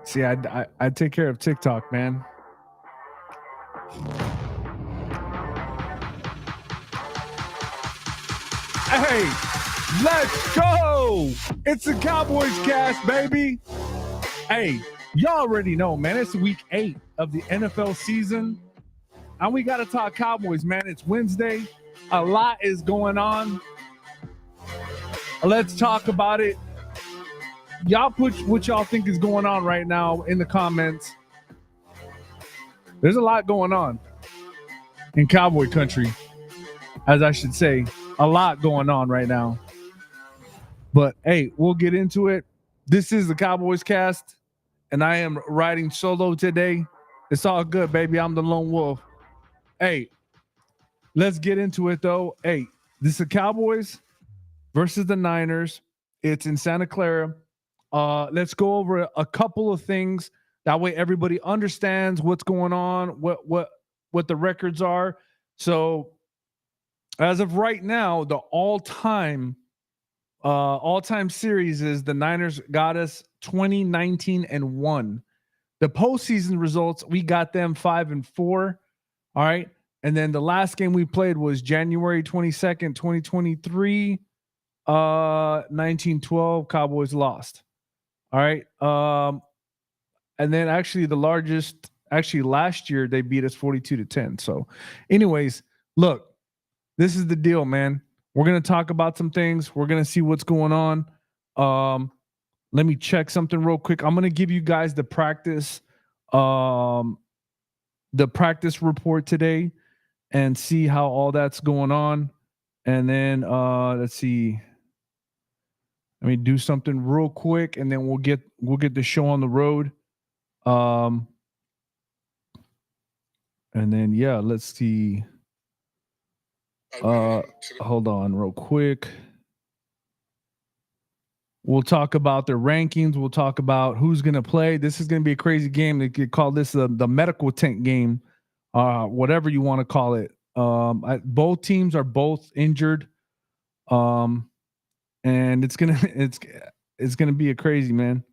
See, I take care of TikTok, man. Hey, let's go! It's the Cowboys Cast, baby. Hey, y'all already know, man. It's week 8 of the NFL season, and we got to talk Cowboys, man. It's Wednesday. A lot is going on. Let's talk about it. Y'all put what y'all think is going on right now in the comments. There's a lot going on in Cowboy country, as I should say. A lot going on right now. But hey, we'll get into it. This is the Cowboys Cast, and I am riding solo today. It's all good, baby. I'm the lone wolf. Hey, let's get into it, though. Hey, this is the Cowboys versus the Niners. It's in Santa Clara. Let's go over a couple of things. That way everybody understands what's going on, what the records are. So as of right now, the all-time series is the Niners got us 20-19-1. The postseason results, we got them 5-4. All right. And then the last game we played was January 22nd, 2023. 19-12. Cowboys lost. All right. And then actually last year they beat us 42-10. So anyways, look, this is the deal, man. We're going to talk about some things. We're going to see what's going on. Let me check something real quick. I'm going to give you guys the practice report today and see how all that's going on. And then let's see. Let me do something real quick, and then we'll get the show on the road. And then let's see. Hold on real quick. We'll talk about their rankings. We'll talk about who's going to play. This is going to be a crazy game. They could call this the medical tent game, whatever you want to call it. Both teams are both injured. And it's gonna be a crazy, man.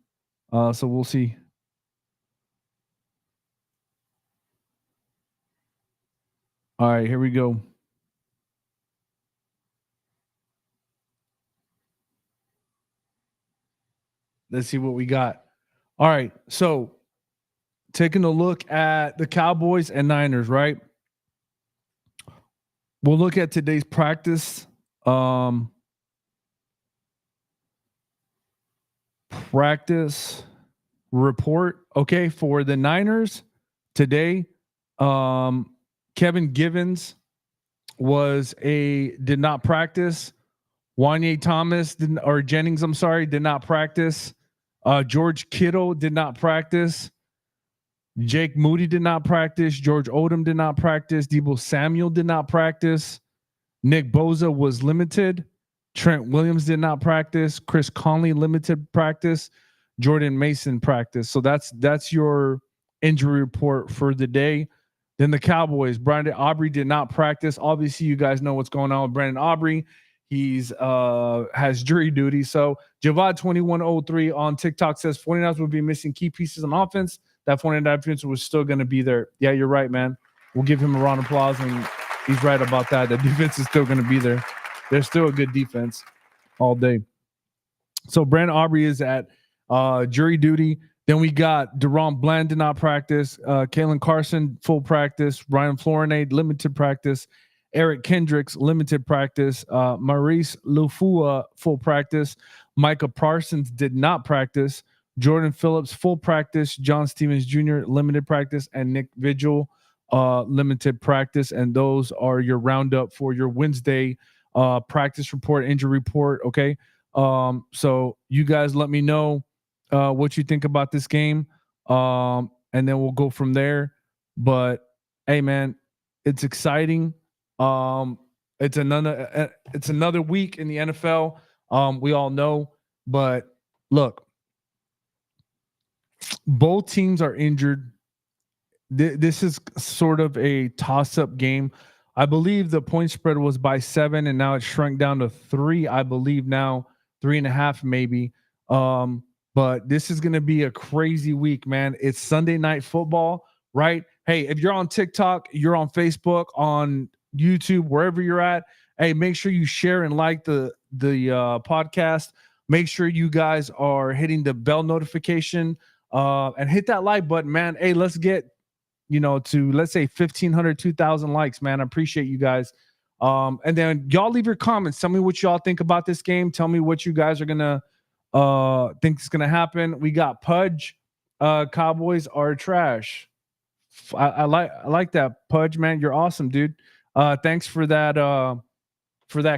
So we'll see. All right, here we go. Let's see what we got. All right, so taking a look at the Cowboys and Niners, right? We'll look at today's practice. Practice report. Okay, for the Niners today, Kevin Givens did not practice. Wanye Thomas Jennings, I'm sorry, did not practice. George Kittle did not practice. Jake Moody did not practice. George Odom did not practice. Deebo Samuel did not practice. Nick Bosa was limited. Trent Williams did not practice. Chris Conley limited practice. Jordan Mason practice. So that's your injury report for the day. Then the Cowboys, Brandon Aubrey did not practice. Obviously, you guys know what's going on with Brandon Aubrey. He's has jury duty. So Javad 2103 on TikTok says 49ers will be missing key pieces on offense. That 49 defense was still going to be there. Yeah, you're right, man. We'll give him a round of applause, and he's right about that. The defense is still going to be there. There's still a good defense all day. So Brandon Aubrey is at jury duty. Then we got Deron Bland did not practice. Kalen Carson, full practice. Ryan Florinade, limited practice. Eric Kendricks, limited practice. Maurice Lufua, full practice. Micah Parsons did not practice. Jordan Phillips, full practice. John Stevens Jr., limited practice. And Nick Vigil, limited practice. And those are your roundup for your Wednesday practice report, injury report. Okay. So you guys let me know what you think about this game. And then we'll go from there. But hey, man, it's exciting. It's another week in the NFL. We all know, but look, both teams are injured. This is sort of a toss-up game. I believe the point spread was by 7, and now it's shrunk down to 3. I believe now 3.5 maybe. But but this is going to be a crazy week, man. It's Sunday Night Football, right? Hey, if you're on TikTok, you're on Facebook, on YouTube, wherever you're at, hey, make sure you share and like the podcast. Make sure you guys are hitting the bell notification and hit that like button, man. Hey, let's get to, let's say 1,500, 2,000 likes, man. I appreciate you guys. And then y'all leave your comments. Tell me what y'all think about this game. Tell me what you guys are gonna think is gonna happen. We got Pudge. Cowboys are trash. I like that, Pudge, man. You're awesome, dude. Thanks for that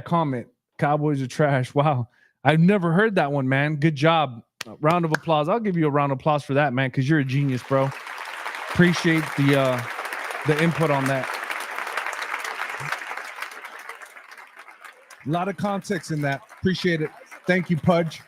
comment. Cowboys are trash. Wow. I've never heard that one, man. Good job. Round of applause. I'll give you a round of applause for that, man, because you're a genius, bro. Appreciate the input on that. A lot of context in that. Appreciate it. Thank you, Pudge.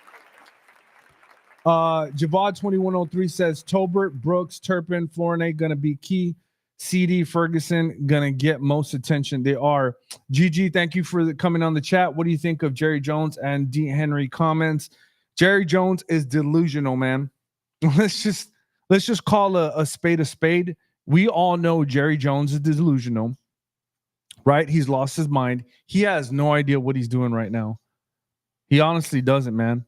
Javad 2103 says Tolbert, Brooks, Turpin, Flournoy gonna be key. CD, Ferguson gonna get most attention. They are. GG, thank you for coming on the chat. What do you think of Jerry Jones and D. Henry comments? Jerry Jones is delusional, man. Let's just call a spade a spade. We all know Jerry Jones is delusional, right? He's lost his mind. He has no idea what he's doing right now. He honestly doesn't, man.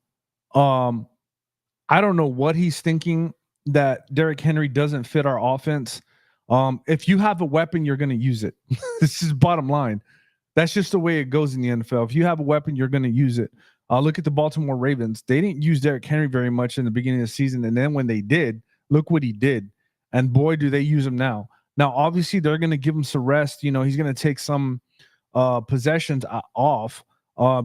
I don't know what he's thinking that Derrick Henry doesn't fit our offense. If you have a weapon, you're going to use it. This is bottom line. That's just the way it goes in the NFL. If you have a weapon, you're going to use it. Look at the Baltimore Ravens. They didn't use Derrick Henry very much in the beginning of the season. And then when they did, look what he did. And boy, do they use him now. Now, obviously, they're going to give him some rest. He's going to take some possessions off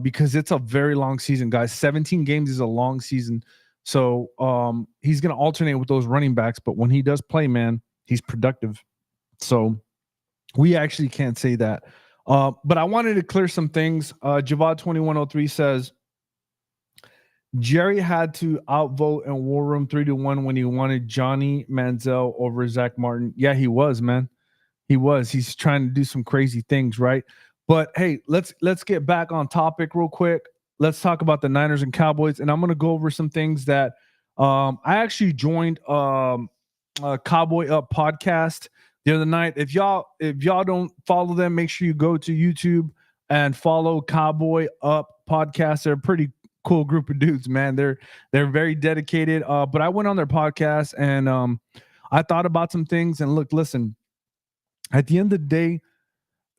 because it's a very long season, guys. 17 games is a long season. So he's going to alternate with those running backs. But when he does play, man, he's productive. So we actually can't say that. But I wanted to clear some things. Javad 2103 says, Jerry had to outvote in War Room 3-1 when he wanted Johnny Manziel over Zach Martin. Yeah, he was, man. He was. He's trying to do some crazy things, right? But hey, let's get back on topic real quick. Let's talk about the Niners and Cowboys, and I'm going to go over some things that I actually joined a Cowboy Up podcast the other night. If y'all don't follow them, make sure you go to YouTube and follow Cowboy Up podcast. They're a pretty cool group of dudes, man. They're very dedicated. But I went on their podcast and I thought about some things. And look, listen. At the end of the day,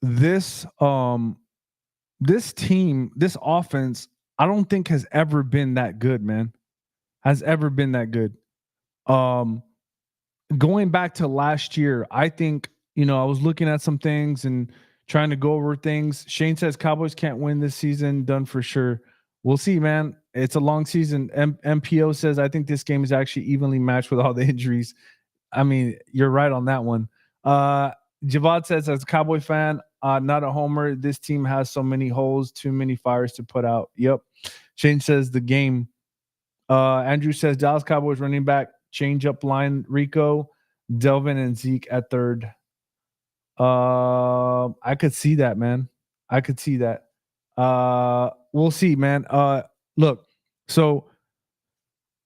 this team, this offense, I don't think has ever been that good, man. Has ever been that good. Going back to last year, I think, I was looking at some things and trying to go over things. Shane says Cowboys can't win this season. Done for sure. We'll see, man. It's a long season. MPO says, I think this game is actually evenly matched with all the injuries. I mean, you're right on that one. Javad says, as a Cowboy fan, not a homer, this team has so many holes, too many fires to put out. Yep. Shane says the game. Andrew says Dallas Cowboys running back, change up line, Rico, Delvin, and Zeke at third. I could see that, man. I could see that. We'll see, man. Look, so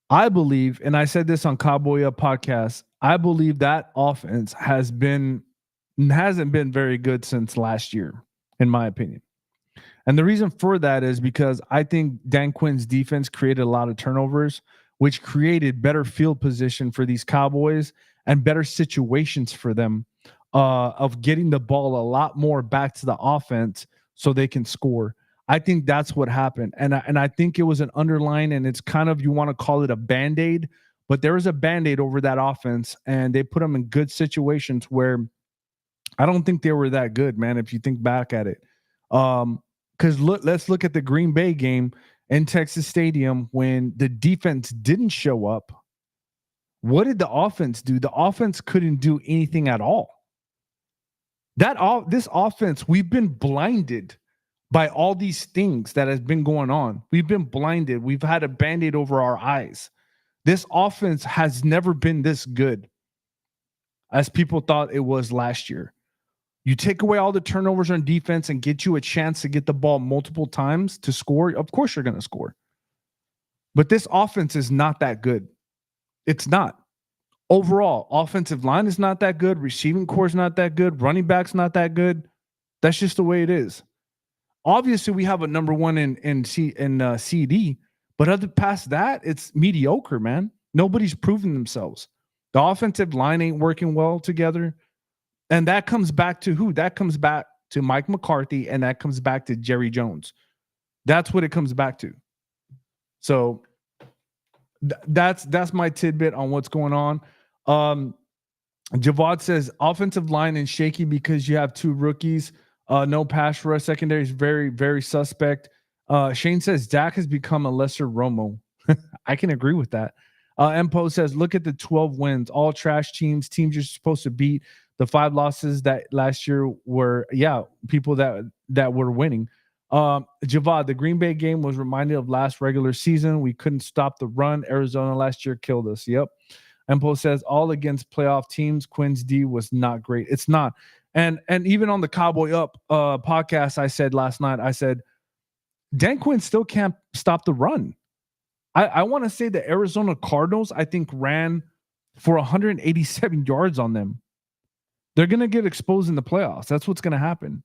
I believe, and I said this on Cowboy Up podcast, I believe that offense hasn't been very good since last year, in my opinion. And the reason for that is because I think Dan Quinn's defense created a lot of turnovers, which created better field position for these Cowboys and better situations for them of getting the ball a lot more back to the offense so they can score. I think that's what happened. And I think it was an underline, and it's kind of, you want to call it a Band-Aid, but there was a Band-Aid over that offense, and they put them in good situations where I don't think they were that good, man, if you think back at it. Because let's look at the Green Bay game in Texas Stadium when the defense didn't show up. What did the offense do? The offense couldn't do anything at all. This offense, we've been blinded by all these things that has been going on. We've been blinded. We've had a Band-Aid over our eyes. This offense has never been this good as people thought it was last year. You take away all the turnovers on defense and get you a chance to get the ball multiple times to score. Of course you're going to score. But this offense is not that good. It's not. Overall, offensive line is not that good. Receiving core is not that good. Running back's not that good. That's just the way it is. Obviously, we have a number one in CD, but other past that, it's mediocre, man. Nobody's proven themselves. The offensive line ain't working well together. And that comes back to who? That comes back to Mike McCarthy, and that comes back to Jerry Jones. That's what it comes back to. So that's my tidbit on what's going on. Javad says offensive line is shaky because you have two rookies. No pass rush. Secondary is very, very suspect. Shane says Dak has become a lesser Romo. I can agree with that. Empo says, look at the 12 wins, all trash teams you're supposed to beat. The 5 losses that last year were, people that were winning. Javad, the Green Bay game was reminded of last regular season. We couldn't stop the run. Arizona last year killed us. Yep. Empo says all against playoff teams. Quinn's D was not great. It's not. And even on the Cowboy Up podcast, I said last night, I said, Dan Quinn still can't stop the run. I want to say the Arizona Cardinals, I think, ran for 187 yards on them. They're going to get exposed in the playoffs. That's what's going to happen.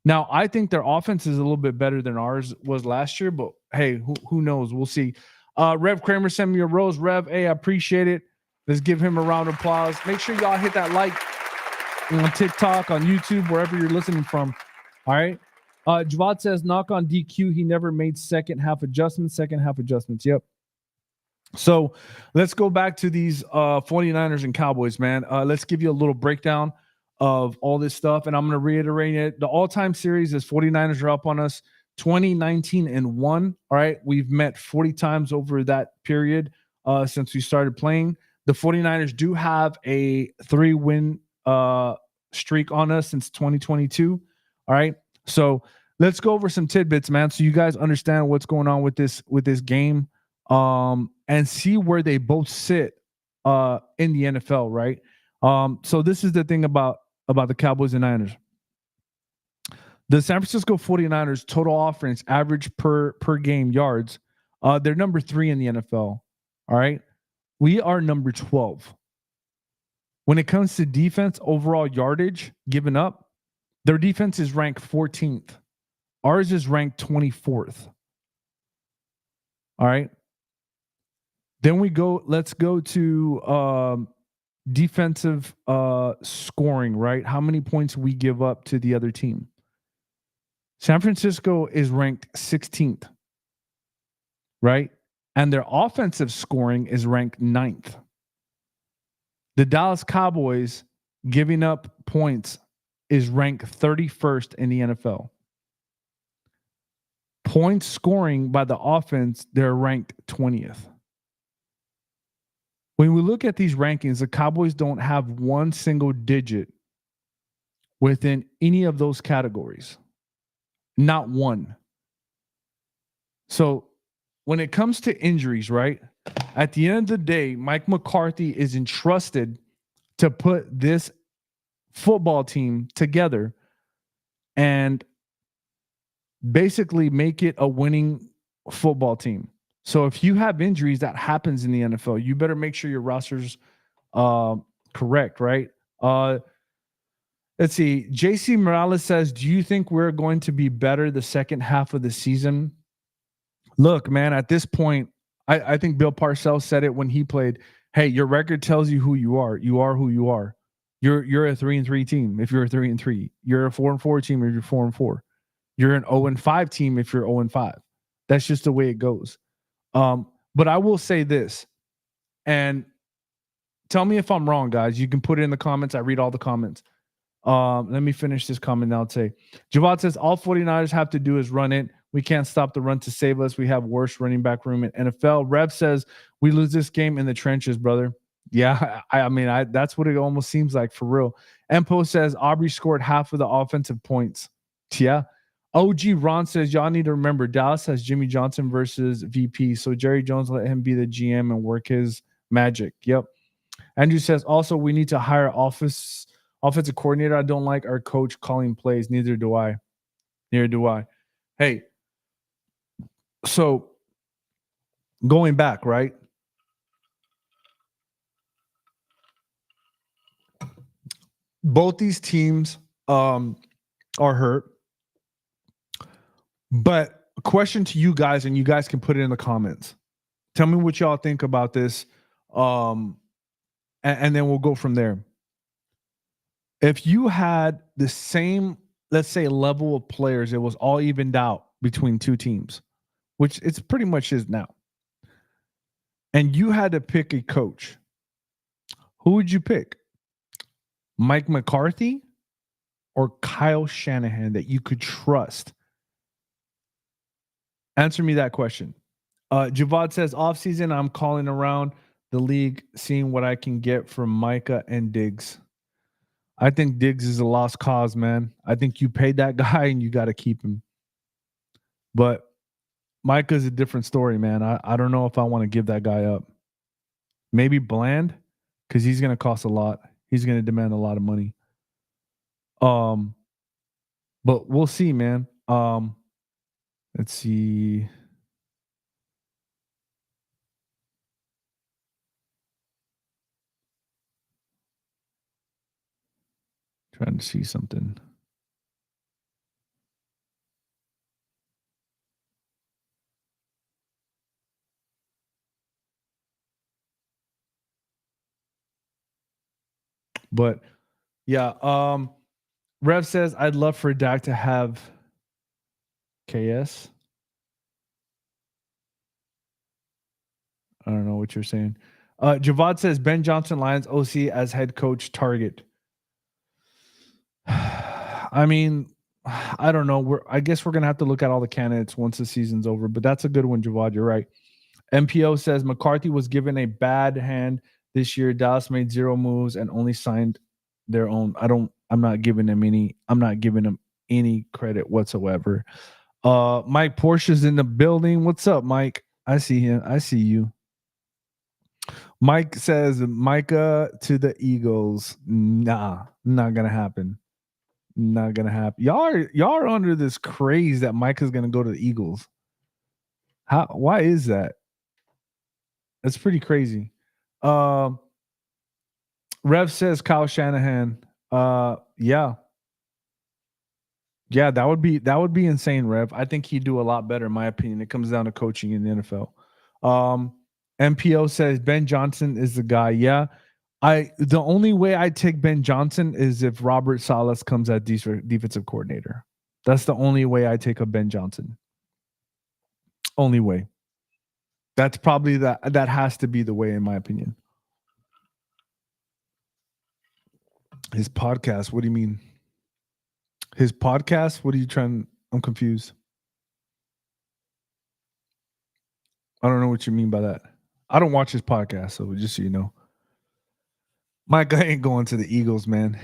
Now, I think their offense is a little bit better than ours was last year, but hey, who knows? We'll see. Rev Kramer sent me a rose. Rev, hey, I appreciate it. Let's give him a round of applause. Make sure y'all hit that like on TikTok, on YouTube, wherever you're listening from. All right. Javad says, knock on DQ. He never made second half adjustments. Yep. So let's go back to these 49ers and Cowboys, man. Let's give you a little breakdown of all this stuff. And I'm going to reiterate it. The all-time series is 49ers are up on us 20-19-1. All right. We've met 40 times over that period since we started playing. The 49ers do have a 3-win streak on us since 2022. All right. So let's go over some tidbits, man, so you guys understand what's going on with this game, and see where they both sit in the NFL, right? So this is the thing about the Cowboys and Niners. The San Francisco 49ers total offense average per game yards, they're number 3 in the NFL. All right. We are number 12. When it comes to defense, overall yardage given up, their defense is ranked 14th. Ours is ranked 24th. All right. Then let's go to defensive scoring, right? How many points we give up to the other team. San Francisco is ranked 16th, right? And their offensive scoring is ranked 9th. The Dallas Cowboys giving up points is ranked 31st in the NFL. Points scoring by the offense, they're ranked 20th. When we look at these rankings, the Cowboys don't have one single digit within any of those categories. Not one. So when it comes to injuries, right? At the end of the day, Mike McCarthy is entrusted to put this football team together and basically make it a winning football team. So if you have injuries, that happens in the NFL. You better make sure your roster's correct, right? Let's see. JC Morales says, do you think we're going to be better the second half of the season? Look, man, at this point, I think Bill Parcells said it when he played. Hey, your record tells you who you are. You are who you are. You're a 3-3 team if you're a 3-3. You're a 4-4 team if you're 4-4. You're an 0-5 team if you're 0-5. That's just the way it goes. But I will say this, and tell me if I'm wrong, guys. You can put it in the comments. I read all the comments. Let me finish this comment now. Say, Javad says, all 49ers have to do is run it. We can't stop the run to save us. We have worse running back room in NFL. Rev says, we lose this game in the trenches, brother. Yeah, I mean, that's what it almost seems like, for real. Empo says, Aubrey scored half of the offensive points. Yeah. OG Ron says, y'all need to remember, Dallas has Jimmy Johnson versus VP. So Jerry Jones let him be the GM and work his magic. Yep. Andrew says, also, we need to hire offensive coordinator. I don't like our coach calling plays. Neither do I. Hey, so going back, right? Both these teams are hurt. But a question to you guys, and you guys can put it in the comments. Tell me what y'all think about this. And then we'll go from there. If you had the same, let's say, level of players, it was all evened out between two teams, which it's pretty much is now. And you had to pick a coach, who would you pick? Mike McCarthy or Kyle Shanahan that you could trust? Answer me that question. Javad says, offseason, I'm calling around the league, seeing what I can get from Micah and Diggs. I think Diggs is a lost cause, man. I think you paid that guy and you got to keep him. But Micah's a different story, man. I don't know if I want to give that guy up. Maybe Bland, because he's going to cost a lot. He's going to demand a lot of money. But we'll see, man. Let's see. Trying to see something. But yeah, Rev says I'd love for Dak to have KS. I don't know what you're saying. Javad says Ben Johnson Lions OC as head coach target. I mean, I don't know. I guess we're gonna have to look at all the candidates once the season's over. But that's a good one, Javad. You're right. MPO says McCarthy was given a bad hand this year. Dallas made 0 moves and only signed their own. I'm not giving him any credit whatsoever. Mike Porsche's in the building. What's up, Mike? I see him. I see you. Mike says Micah to the Eagles. Nah, not gonna happen. Not gonna happen. Y'all are under this craze that Micah's gonna go to the Eagles. Why is that? That's pretty crazy. Rev says Kyle Shanahan. Yeah. Yeah, that would be insane, Rev. I think he'd do a lot better, in my opinion. It comes down to coaching in the NFL. MPO says Ben Johnson is the guy. Yeah. The only way I take Ben Johnson is if Robert Salas comes at defensive coordinator. That's the only way I take a Ben Johnson. Only way. That's probably that has to be the way, in my opinion. His podcast. What do you mean? His podcast? What are you trying? I'm confused. I don't know what you mean by that. I don't watch his podcast, so just so you know. Mike, I ain't going to the Eagles, man.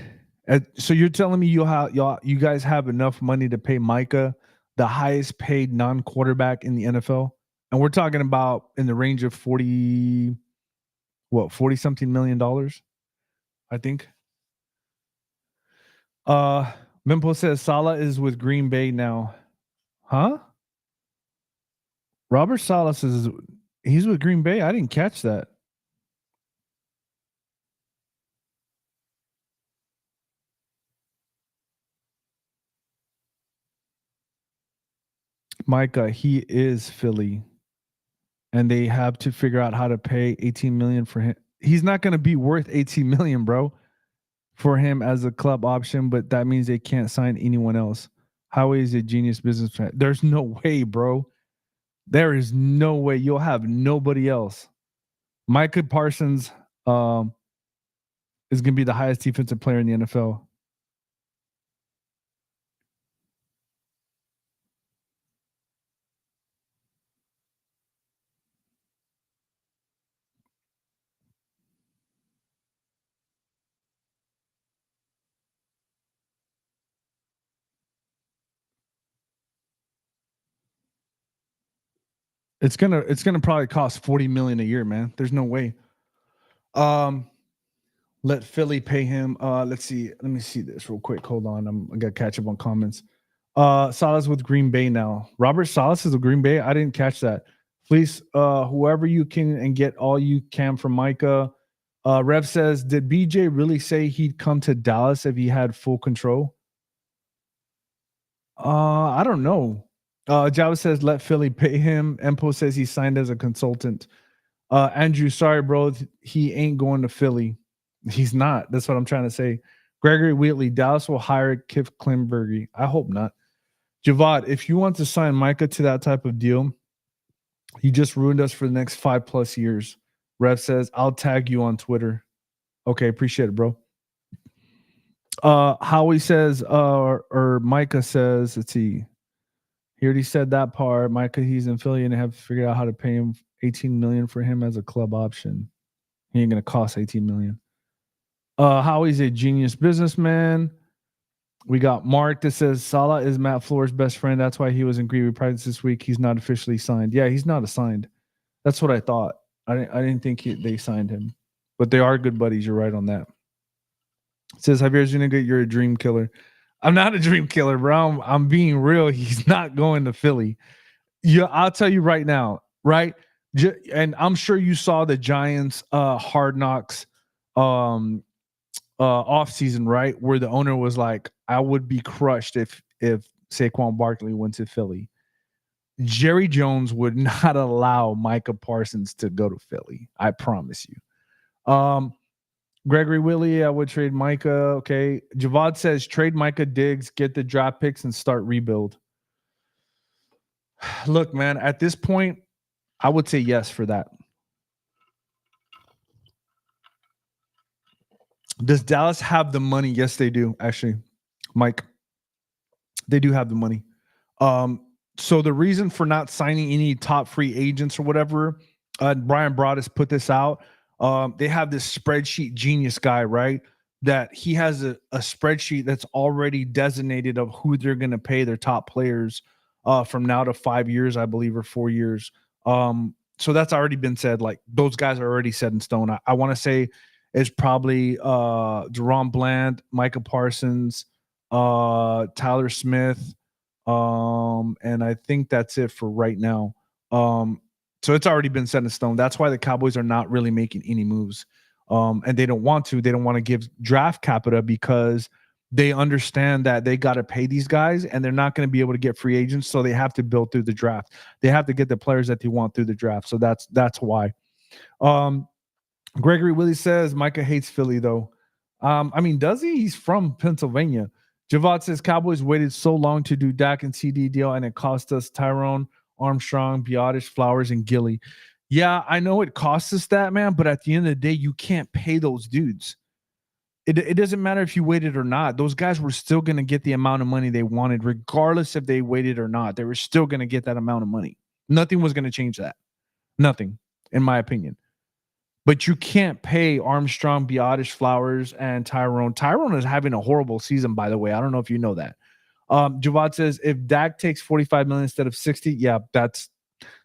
So you're telling me you guys have enough money to pay Micah the highest paid non-quarterback in the NFL? And we're talking about in the range of 40 something million dollars, I think. Mimpo says Saleh is with Green Bay now. Huh? Robert Salas he's with Green Bay? I didn't catch that. Micah, he is Philly. And they have to figure out how to pay 18 million for him. He's not going to be worth 18 million, bro, for him as a club option, but that means they can't sign anyone else. Howie is a genius businessman. There's no way, bro. There is no way. You'll have nobody else. Micah Parsons is going to be the highest defensive player in the NFL. It's gonna probably cost 40 million a year, man. There's no way. Let Philly pay him. Let's see. Let me see this real quick. Hold on. I got to catch up on comments. Salas with Green Bay now. Robert Salas is with Green Bay. I didn't catch that. Please, whoever you can and get all you can from Micah. Rev says, did BJ really say he'd come to Dallas if he had full control? I don't know. Java says, let Philly pay him. Empo says he signed as a consultant. Andrew, sorry, bro. He ain't going to Philly. He's not. That's what I'm trying to say. Gregory Wheatley, Dallas will hire Kif Klimbergy. I hope not. Javad, if you want to sign Micah to that type of deal, you just ruined us for the next 5+ years. Rev says, I'll tag you on Twitter. Okay, appreciate it, bro. Howie says, or Micah says, let's see. He already said that part. Micah, he's in Philly and they have to figure out how to pay him $18 million for him as a club option. He ain't gonna cost $18 million. Howie's a genius businessman. We got Mark that says Salah is Matt Floor's best friend. That's why he was in Green Bay practice this week. He's not officially signed. Yeah, he's not assigned. That's what I thought. I didn't think they signed him, but they are good buddies. You're right on that. It says Javier Zuniga, you're a dream killer. I'm not a dream killer, bro. I'm being real. He's not going to Philly. Yeah, I'll tell you right now, right? And I'm sure you saw the Giants Hard Knocks off season, right? Where the owner was like, I would be crushed if Saquon Barkley went to Philly. Jerry Jones would not allow Micah Parsons to go to Philly. I promise you. Gregory Willie, I would trade Micah. Okay. Javad says trade Micah Diggs, get the draft picks, and start rebuild. Look, man, at this point, I would say yes for that. Does Dallas have the money? Yes, they do, actually. Mike, they do have the money. So the reason for not signing any top free agents or whatever, Brian Broaddus put this out. They have this spreadsheet genius guy, right? That he has a spreadsheet that's already designated of who they're going to pay their top players from now to 5 years, I believe, or 4 years. So that's already been said. Like those guys are already set in stone. I want to say it's probably Jerome Bland, Micah Parsons, Tyler Smith, and I think that's it for right now. So it's already been set in stone. That's why the Cowboys are not really making any moves. And they don't want to. They don't want to give draft capital because they understand that they got to pay these guys and they're not going to be able to get free agents. So they have to build through the draft. They have to get the players that they want through the draft. So that's why. Gregory Willie says Micah hates Philly though. I mean, does he? He's from Pennsylvania. Javad says Cowboys waited so long to do Dak and CD deal, and it cost us Tyrone, Armstrong, Biotish, Flowers, and Gilly. Yeah, I know it costs us that, man, but at the end of the day, you can't pay those dudes. It doesn't matter if you waited or not. Those guys were still going to get the amount of money they wanted, regardless if they waited or not. They were still going to get that amount of money. Nothing was going to change that. Nothing, in my opinion. But you can't pay Armstrong, Biotish, Flowers, and Tyrone. Tyrone is having a horrible season, by the way. I don't know if you know that. Javad says if Dak takes 45 million instead of 60, yeah, that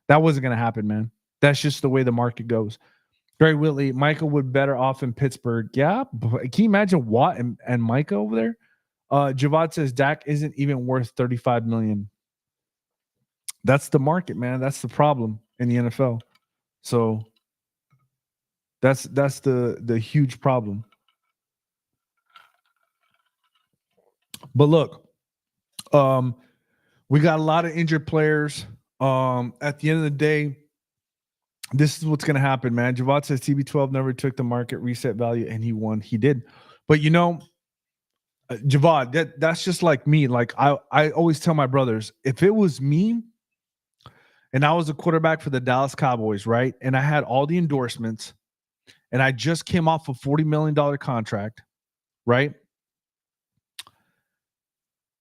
wasn't going to happen, man. That's just the way the market goes. Gary Whitley, Micah would better off in Pittsburgh. Yeah, can you imagine Watt and Micah over there? Javad says Dak isn't even worth 35 million. That's the market, man. That's the problem in the NFL. So that's the huge problem. But look, we got a lot of injured players. At the end of the day, this is what's going to happen, man. Javad says TB12 never took the market reset value, and he won. He did, but you know, Javad, that's just like me. Like I always tell my brothers, if it was me, and I was a quarterback for the Dallas Cowboys, right, and I had all the endorsements, and I just came off a $40 million contract, right?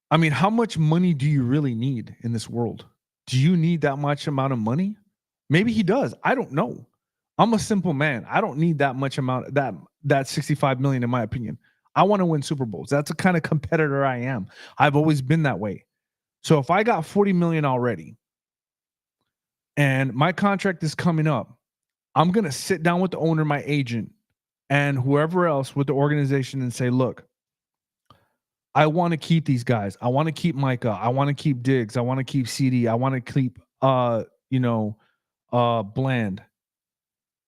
I mean, how much money do you really need in this world? Do you need that much amount of money? Maybe he does. I don't know. I'm a simple man. I don't need that much amount, that 65 million, in my opinion. I want to win Super Bowls. That's the kind of competitor I am. I've always been that way. So if I got 40 million already and my contract is coming up, I'm going to sit down with the owner, my agent, and whoever else with the organization and say, look, I want to keep these guys. I want to keep Micah. I want to keep Diggs. I want to keep CD. I want to keep, bland.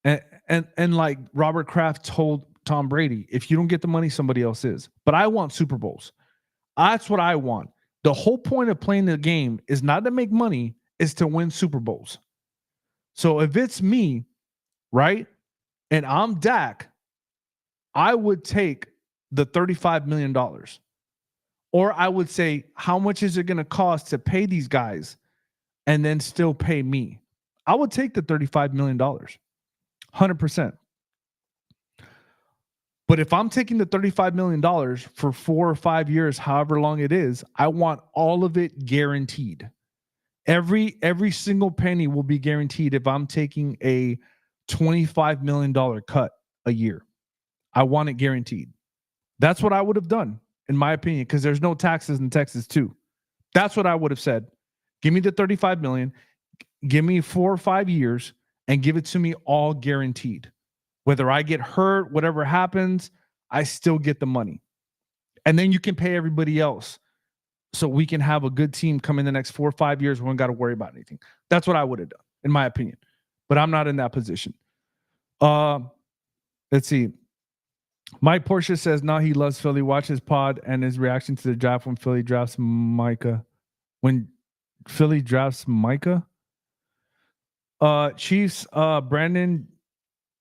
And like Robert Kraft told Tom Brady, if you don't get the money, somebody else is. But I want Super Bowls. That's what I want. The whole point of playing the game is not to make money, is to win Super Bowls. So if it's me, right, and I'm Dak, I would take the $35 million. Or I would say, how much is it going to cost to pay these guys and then still pay me? I would take the $35 million, 100%. But if I'm taking the $35 million for 4 or 5 years, however long it is, I want all of it guaranteed. Every single penny will be guaranteed if I'm taking a $25 million cut a year. I want it guaranteed. That's what I would have done, in my opinion, because there's no taxes in Texas too. That's what I would have said. Give me the $35 million, give me 4 or 5 years, and give it to me all guaranteed. Whether I get hurt, whatever happens, I still get the money. And then you can pay everybody else so we can have a good team come in the next 4 or 5 years. We don't got to worry about anything. That's what I would have done, in my opinion. But I'm not in that position. Let's see. Mike Porsche says, no, he loves Philly. Watch his pod and his reaction to the draft when Philly drafts Micah. When Philly drafts Micah? Chiefs, Brandon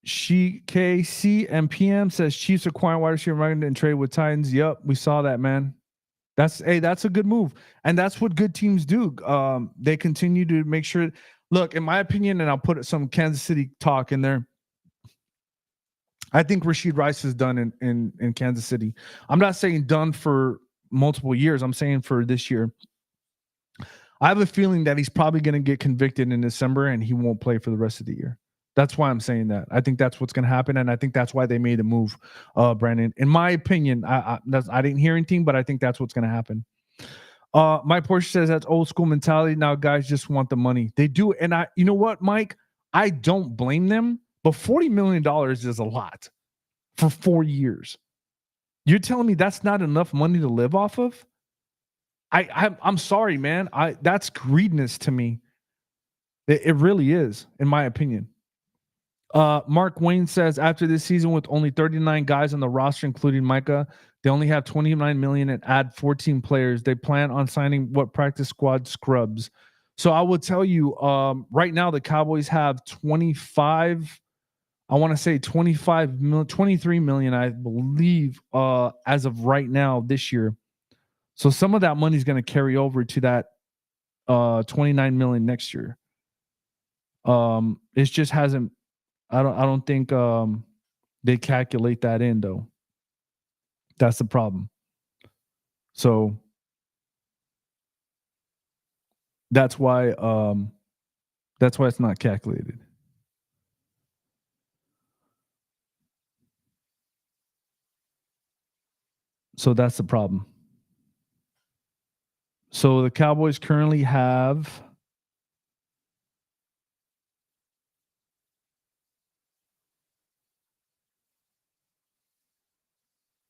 KC and PM says Chiefs acquiring wide receiver and trade with Titans. Yep, we saw that, man. That's a good move. And that's what good teams do. They continue to make sure. Look, in my opinion, and I'll put some Kansas City talk in there, I think Rashid Rice is done in Kansas City. I'm not saying done for multiple years. I'm saying for this year. I have a feeling that he's probably going to get convicted in December and he won't play for the rest of the year. That's why I'm saying that. I think that's what's going to happen, and I think that's why they made the move, Brandon. In my opinion, I didn't hear anything, but I think that's what's going to happen. Mike Porsche says that's old school mentality. Now guys just want the money. They do, and you know what, Mike? I don't blame them, but $40 million is a lot for 4 years. You're telling me that's not enough money to live off of? I'm sorry, man. That's greediness to me. It really is, in my opinion. Mark Wayne says after this season with only 39 guys on the roster, including Micah, they only have 29 million and add 14 players. They plan on signing what practice squad scrubs. So I will tell you, right now the Cowboys have 25. I want to say 23 million, I believe, as of right now this year. So some of that money is going to carry over to that 29 million next year. It just hasn't. I don't think they calculate that in though. That's the problem. So that's why it's not calculated. So that's the problem. So the Cowboys currently have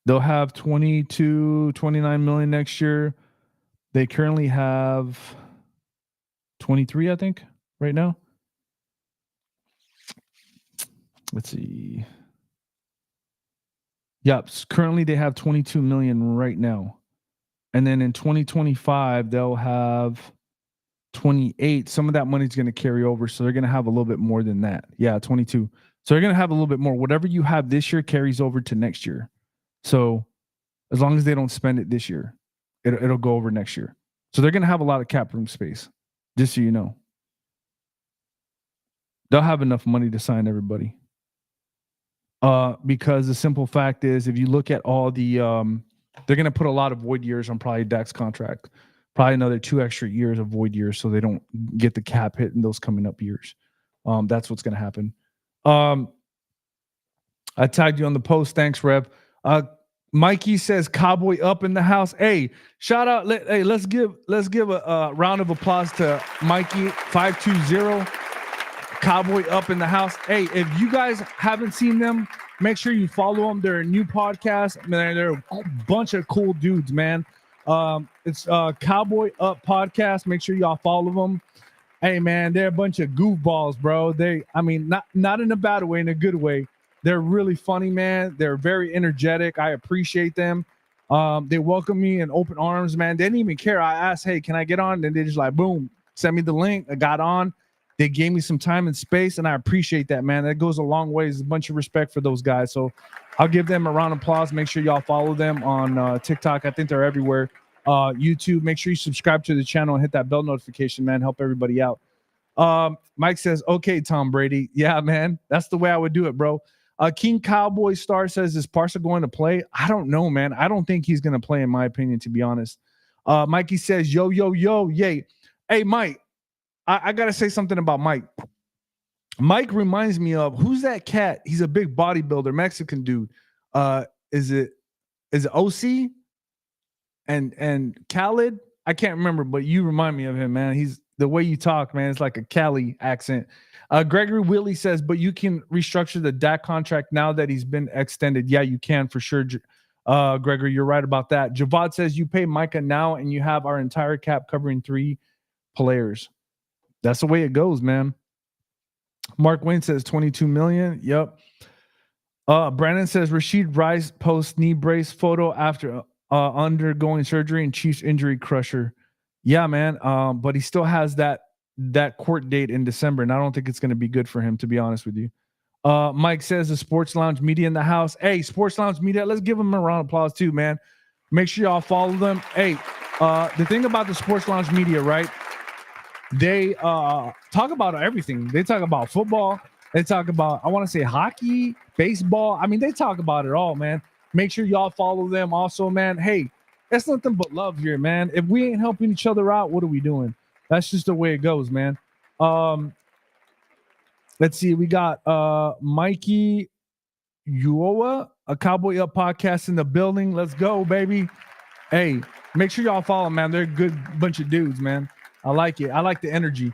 they'll have 29 million next year. They currently have 23, I think, right now. Let's see. Yep. Currently they have 22 million right now. And then in 2025, they'll have 28. Some of that money is going to carry over. So they're going to have a little bit more than that. Yeah, 22. So they're going to have a little bit more. Whatever you have this year carries over to next year. So as long as they don't spend it this year, it'll go over next year. So they're going to have a lot of cap room space, just so you know. They'll have enough money to sign everybody. Because the simple fact is, if you look at all the, they're going to put a lot of void years on probably Dak's contract, probably another 2 extra years of void years, so they don't get the cap hit in those coming up years. That's what's going to happen. I tagged you on the post. Thanks, Rev. Mikey says Cowboy up in the house. Hey, shout out. Let's give a round of applause to Mikey 520. Cowboy up in the house. Hey, if you guys haven't seen them, make sure you follow them. They're a new podcast. Man, they're a bunch of cool dudes, man. It's Cowboy Up Podcast. Make sure y'all follow them. Hey man, they're a bunch of goofballs, bro. I mean, not in a bad way, in a good way. They're really funny, man. They're very energetic. I appreciate them. They welcome me in open arms, man. They didn't even care. I asked, hey, can I get on? And they just like, boom, send me the link. I got on. They gave me some time and space, and I appreciate that, man. That goes a long way. There's a bunch of respect for those guys. So I'll give them a round of applause. Make sure y'all follow them on TikTok. I think they're everywhere. YouTube, make sure you subscribe to the channel and hit that bell notification, man. Help everybody out. Mike says, okay, Tom Brady. Yeah, man. That's the way I would do it, bro. King Cowboy Star says, is Parsa going to play? I don't know, man. I don't think he's going to play, in my opinion, to be honest. Mikey says, yo, yay. Hey, Mike, I got to say something about Mike. Mike reminds me of, who's that cat? He's a big bodybuilder, Mexican dude. Is it OC and Khaled? I can't remember, but you remind me of him, man. He's the way you talk, man. It's like a Cali accent. Gregory Whitley says, but you can restructure the Dak contract now that he's been extended. Yeah, you can for sure. Gregory, you're right about that. Javad says, you pay Micah now and you have our entire cap covering 3 players. That's the way it goes, man. Mark Wayne says 22 million. Yep. Brandon says Rashid Rice post knee brace photo after undergoing surgery and Chiefs injury crusher. Yeah, man. But he still has that court date in December, and I don't think it's going to be good for him, to be honest with you. Mike says the Sports Lounge Media in the house. Hey, Sports Lounge Media, let's give them a round of applause too, man. Make sure y'all follow them. Hey, the thing about the Sports Lounge Media, right? They talk about everything. They talk about football. They talk about, I want to say, hockey, baseball. I mean, they talk about it all, man. Make sure y'all follow them also, man. Hey, it's nothing but love here, man. If we ain't helping each other out, what are we doing? That's just the way it goes, man. Let's see. We got Mikey Uoa, a Cowboy Up podcast in the building. Let's go, baby. Hey, make sure y'all follow, man. They're a good bunch of dudes, man. I like it. I like the energy.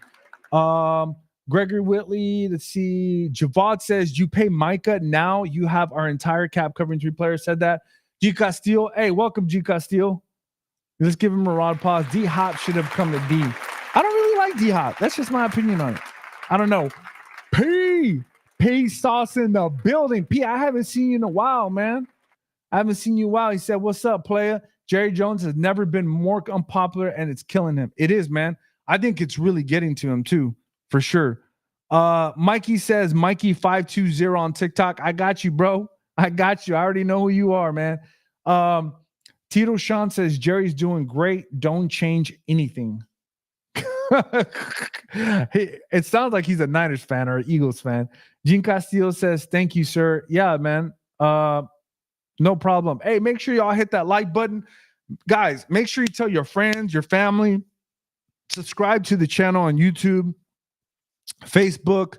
Gregory Whitley, let's see. Javad says, you pay Micah now. You have our entire cap covering 3 players. Said that. G Castillo. Hey, welcome, G Castillo. Let's give him a round of applause. D Hop should have come to D. I don't really like D Hop. That's just my opinion on it. I don't know. P Sauce in the building. P, I haven't seen you in a while, man. I haven't seen you in a while. He said, what's up, player? Jerry Jones has never been more unpopular, and it's killing him. It is, man. I think it's really getting to him, too, for sure. Mikey says, Mikey520 on TikTok. I got you, bro. I got you. I already know who you are, man. Tito Sean says, Jerry's doing great. Don't change anything. It sounds like he's a Niners fan or an Eagles fan. Gene Castillo says, thank you, sir. Yeah, man. No problem. Hey, make sure y'all hit that like button. Guys, make sure you tell your friends, your family, subscribe to the channel on YouTube, Facebook,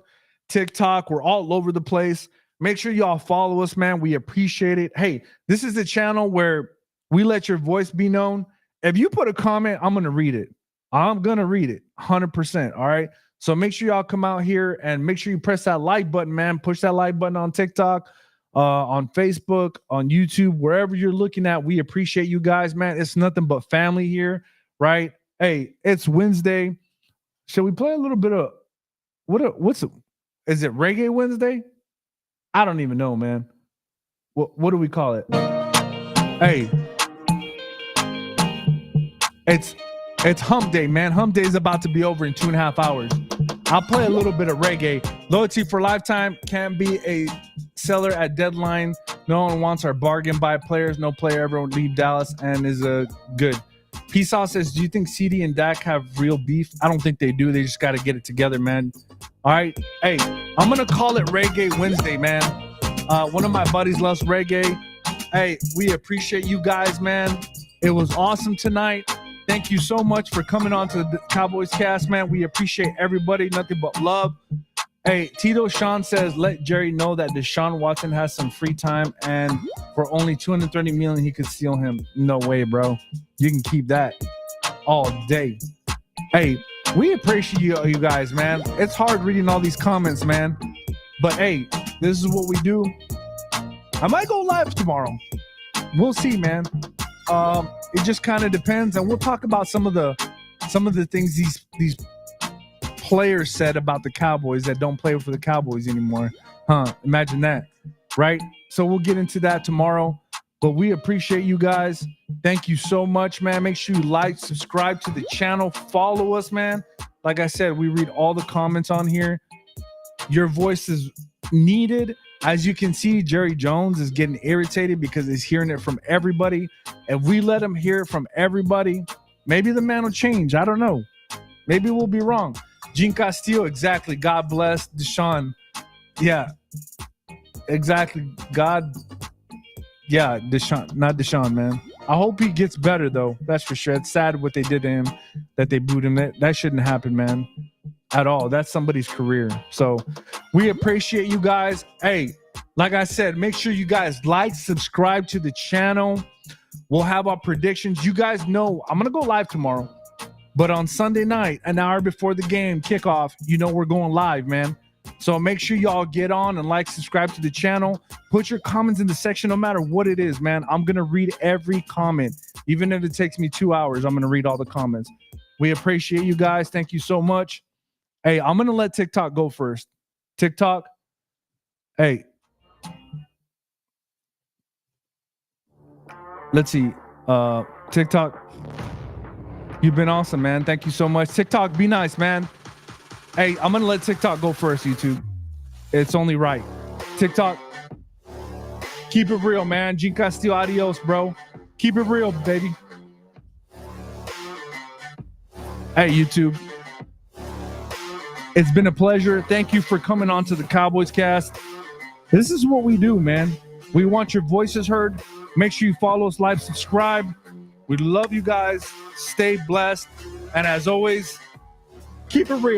TikTok. We're all over the place. Make sure y'all follow us, man. We appreciate it. Hey, this is the channel where we let your voice be known. If you put a comment, I'm going to read it. I'm going to read it 100%. All right. So make sure y'all come out here and make sure you press that like button, man. Push that like button on TikTok, on Facebook, on YouTube, wherever you're looking at. We appreciate you guys, man. It's nothing but family here, right? Hey, it's Wednesday. Shall we play a little bit of is it Reggae Wednesday? I don't even know, man. What do we call it? Hey, it's Hump Day, man. Hump Day is about to be over in 2.5 hours. I'll play a little bit of reggae. Loyalty for lifetime. Can't be a seller at deadline. No one wants our bargain buy players. No player ever will leave Dallas and is good. P-Saw says, do you think CD and Dak have real beef? I don't think they do. They just got to get it together, man. All right. Hey, I'm going to call it Reggae Wednesday, man. One of my buddies loves reggae. Hey, we appreciate you guys, man. It was awesome tonight. Thank you so much for coming on to the Cowboys Cast, man. We appreciate everybody. Nothing but love. Hey, Tito Sean says, let Jerry know that Deshaun Watson has some free time, and for only $230 million, he could steal him. No way, bro. You can keep that all day. Hey, we appreciate you guys, man. It's hard reading all these comments, man. But hey, this is what we do. I might go live tomorrow. We'll see, man. It just kind of depends, and we'll talk about some of the things these players said about the Cowboys that don't play for the Cowboys anymore. Imagine that, right? So we'll get into that tomorrow. But we appreciate you guys. Thank you so much, man. Make sure you like, subscribe to the channel, follow us, man. Like I said, we read all the comments on here. Your voice is needed. As you can see, Jerry Jones is getting irritated because he's hearing it from everybody. If we let him hear it from everybody, maybe the man will change. I don't know. Maybe we'll be wrong. Gene Castillo, exactly. God bless Deshaun. Yeah, exactly. God. Yeah, Deshaun, not Deshaun, man. I hope he gets better, though. That's for sure. It's sad what they did to him, that they booed him. That shouldn't happen, man, at all. That's somebody's career. So we appreciate you guys. Hey, like I said, make sure you guys like, subscribe to the channel. We'll have our predictions. You guys know I'm going to go live tomorrow. But on Sunday night, an hour before the game kickoff, we're going live, man. So make sure y'all get on and like, subscribe to the channel. Put your comments in the section, no matter what it is, man. I'm going to read every comment. Even if it takes me 2 hours, I'm going to read all the comments. We appreciate you guys. Thank you so much. Hey, I'm going to let TikTok go first. TikTok, hey. Let's see. TikTok, you've been awesome, man. Thank you so much. TikTok, be nice, man. Hey, I'm going to let TikTok go first, YouTube. It's only right. TikTok, keep it real, man. Gene Castillo, adios, bro. Keep it real, baby. Hey, YouTube. It's been a pleasure. Thank you for coming on to the Cowboys Cast. This is what we do, man. We want your voices heard. Make sure you follow us, like, subscribe. We love you guys. Stay blessed. And as always, keep it real.